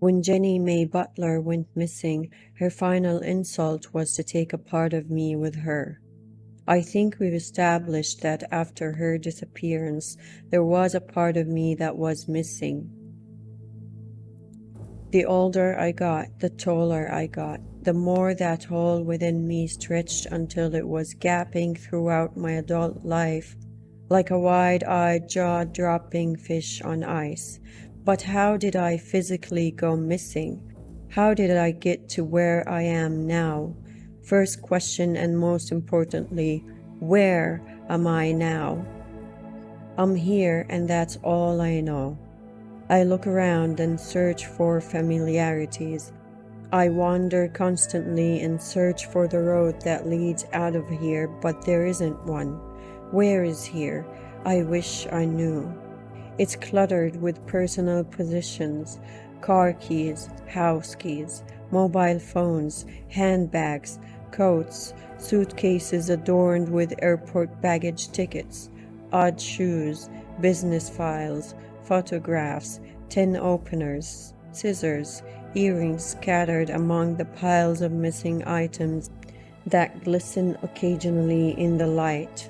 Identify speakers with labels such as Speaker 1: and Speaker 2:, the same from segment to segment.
Speaker 1: When Jenny May Butler went missing, her final insult was to take a part of me with her. I think we've established that after her disappearance, there was a part of me that was missing. The older I got, the taller I got, the more that hole within me stretched until it was gaping throughout my adult life, like a wide-eyed, jaw-dropping fish on ice. But how did I physically go missing? How did I get to where I am now? First question, and most importantly, where am I now? I'm here, and that's all I know. I look around and search for familiarities. I wander constantly and search for the road that leads out of here, but there isn't one. Where is here? I wish I knew. It's cluttered with personal possessions, car keys, house keys, mobile phones, handbags, coats, suitcases adorned with airport baggage tickets, odd shoes, business files, photographs, tin openers, scissors, earrings scattered among the piles of missing items that glisten occasionally in the light.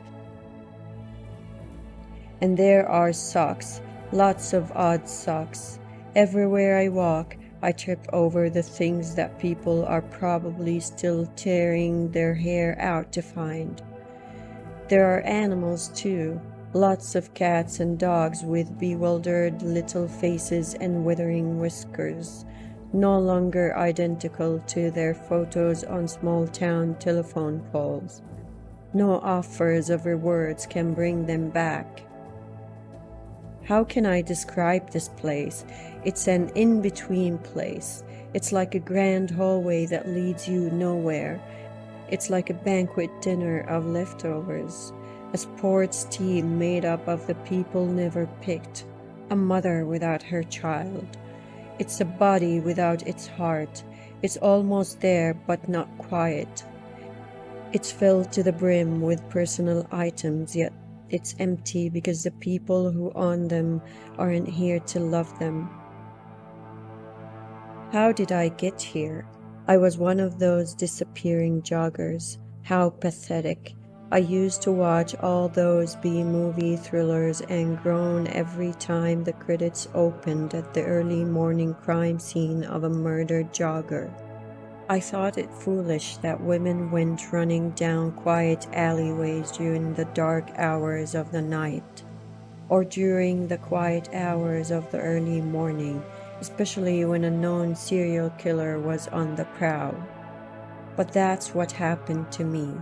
Speaker 1: And there are socks, lots of odd socks. Everywhere I walk, I trip over the things that people are probably still tearing their hair out to find. There are animals too, lots of cats and dogs with bewildered little faces and withering whiskers, no longer identical to their photos on small-town telephone poles. No offers of rewards can bring them back. How can I describe this place? It's an in-between place. It's like a grand hallway that leads you nowhere. It's like a banquet dinner of leftovers. A sports team made up of the people never picked. A mother without her child. It's a body without its heart. It's almost there, but not quite. It's filled to the brim with personal items, yet it's empty because the people who own them aren't here to love them. How did I get here? I was one of those disappearing joggers. How pathetic. I used to watch all those B-movie thrillers and groan every time the credits opened at the early morning crime scene of a murdered jogger. I thought it foolish that women went running down quiet alleyways during the dark hours of the night, or during the quiet hours of the early morning, especially when a known serial killer was on the prowl. But that's what happened to me.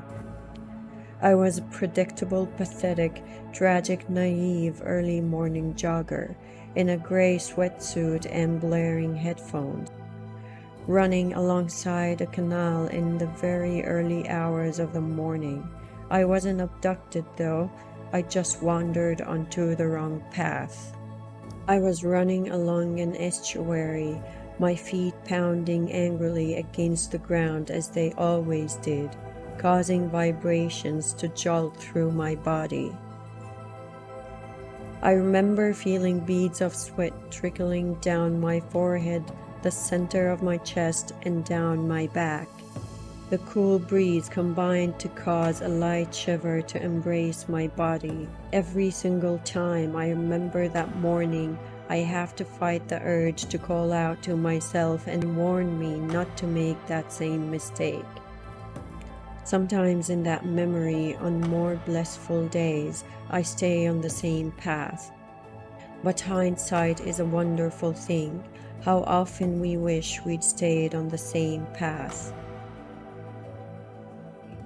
Speaker 1: I was a predictable, pathetic, tragic, naive early morning jogger in a gray sweatsuit and blaring headphones, running alongside a canal in the very early hours of the morning. I wasn't abducted though, I just wandered onto the wrong path. I was running along an estuary, my feet pounding angrily against the ground as they always did, causing vibrations to jolt through my body. I remember feeling beads of sweat trickling down my forehead, the center of my chest, and down my back. The cool breeze combined to cause a light shiver to embrace my body. Every single time I remember that morning, I have to fight the urge to call out to myself and warn me not to make that same mistake. Sometimes in that memory, on more blissful days, I stay on the same path. But hindsight is a wonderful thing. How often we wish we'd stayed on the same path.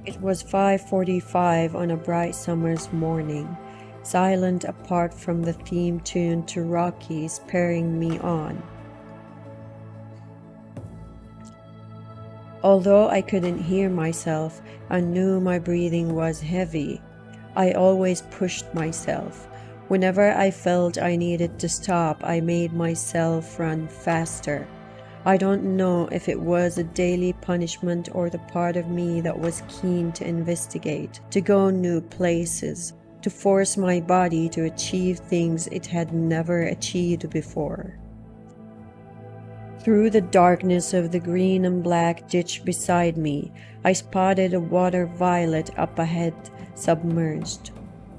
Speaker 1: It was 5:45 on a bright summer's morning, silent apart from the theme tune to Rocky spurring me on. Although I couldn't hear myself, I knew my breathing was heavy. I always pushed myself. Whenever I felt I needed to stop, I made myself run faster. I don't know if it was a daily punishment or the part of me that was keen to investigate, to go new places, to force my body to achieve things it had never achieved before. Through the darkness of the green and black ditch beside me, I spotted a water violet up ahead, submerged.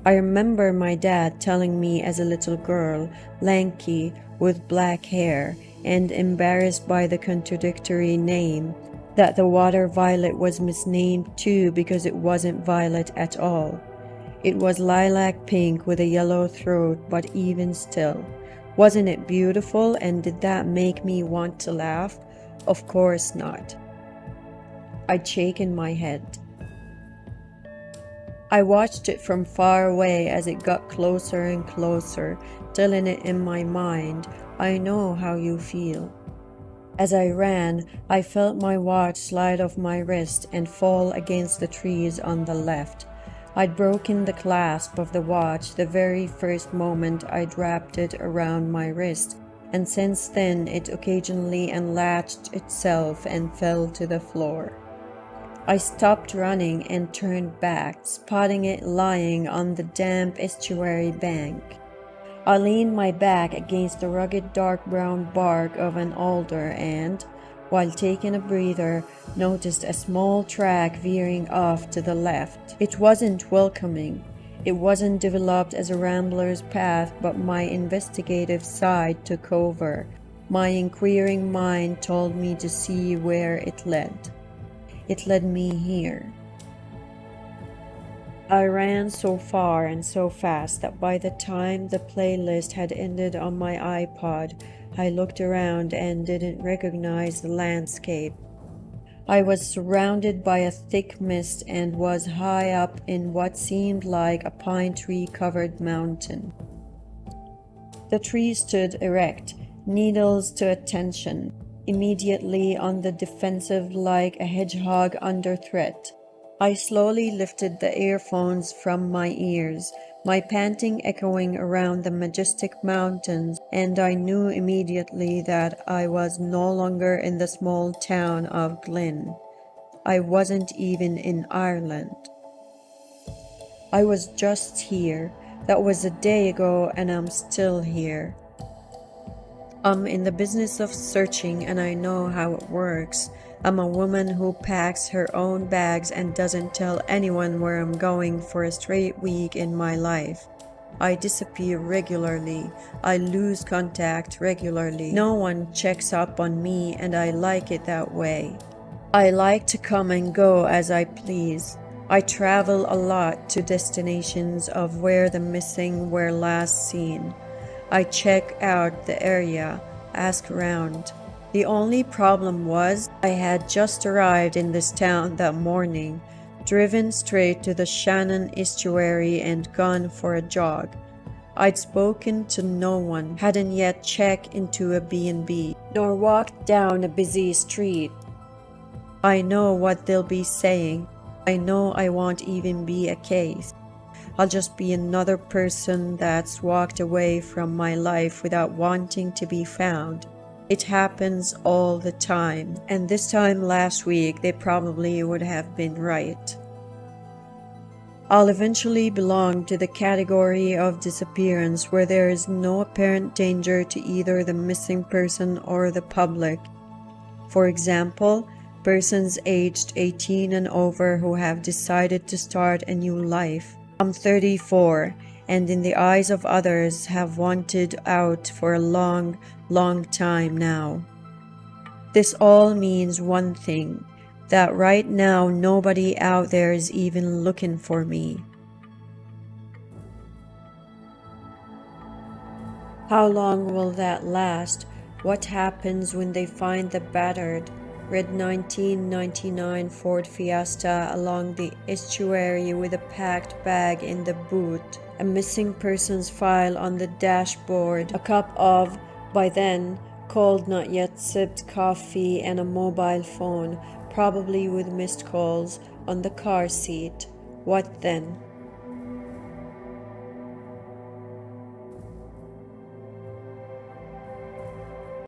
Speaker 1: I remember my dad telling me as a little girl, lanky, with black hair, and embarrassed by the contradictory name, that the water violet was misnamed too because it wasn't violet at all. It was lilac pink with a yellow throat, but even still. Wasn't it beautiful, and did that make me want to laugh? Of course not. I'd shaken my head. I watched it from far away as it got closer and closer, telling it in my mind, I know how you feel. As I ran, I felt my watch slide off my wrist and fall against the trees on the left. I'd broken the clasp of the watch the very first moment I'd wrapped it around my wrist, and since then it occasionally unlatched itself and fell to the floor. I stopped running and turned back, spotting it lying on the damp estuary bank. I leaned my back against the rugged dark brown bark of an alder and, while taking a breather, noticed a small track veering off to the left. It wasn't welcoming. It wasn't developed as a rambler's path, but my investigative side took over. My inquiring mind told me to see where it led. It led me here. I ran so far and so fast that by the time the playlist had ended on my iPod, I looked around and didn't recognize the landscape. I was surrounded by a thick mist and was high up in what seemed like a pine tree covered mountain. The tree stood erect, needles to attention, immediately on the defensive like a hedgehog under threat. I slowly lifted the earphones from my ears, my panting echoing around the majestic mountains, and I knew immediately that I was no longer in the small town of Glen. I wasn't even in Ireland. I was just here. That was a day ago, and I'm still here. I'm in the business of searching, and I know how it works. I'm a woman who packs her own bags and doesn't tell anyone where I'm going for a straight week in my life. I disappear regularly. I lose contact regularly. No one checks up on me, and I like it that way. I like to come and go as I please. I travel a lot to destinations of where the missing were last seen. I check out the area, ask around. The only problem was I had just arrived in this town that morning, driven straight to the Shannon estuary and gone for a jog. I'd spoken to no one, hadn't yet checked into a B&B, nor walked down a busy street. I know what they'll be saying. I know I won't even be a case. I'll just be another person that's walked away from my life without wanting to be found. It happens all the time, and this time last week they probably would have been right. I'll eventually belong to the category of disappearance where there is no apparent danger to either the missing person or the public. For example, persons aged 18 and over who have decided to start a new life. I'm 34, and in the eyes of others have wanted out for a long, long time now. This all means one thing, that right now nobody out there is even looking for me. How long will that last? What happens when they find the battered, red 1999 Ford Fiesta along the estuary with a packed bag in the boot, a missing persons file on the dashboard, a cup of, by then, cold not yet sipped coffee, and a mobile phone, probably with missed calls, on the car seat? What then?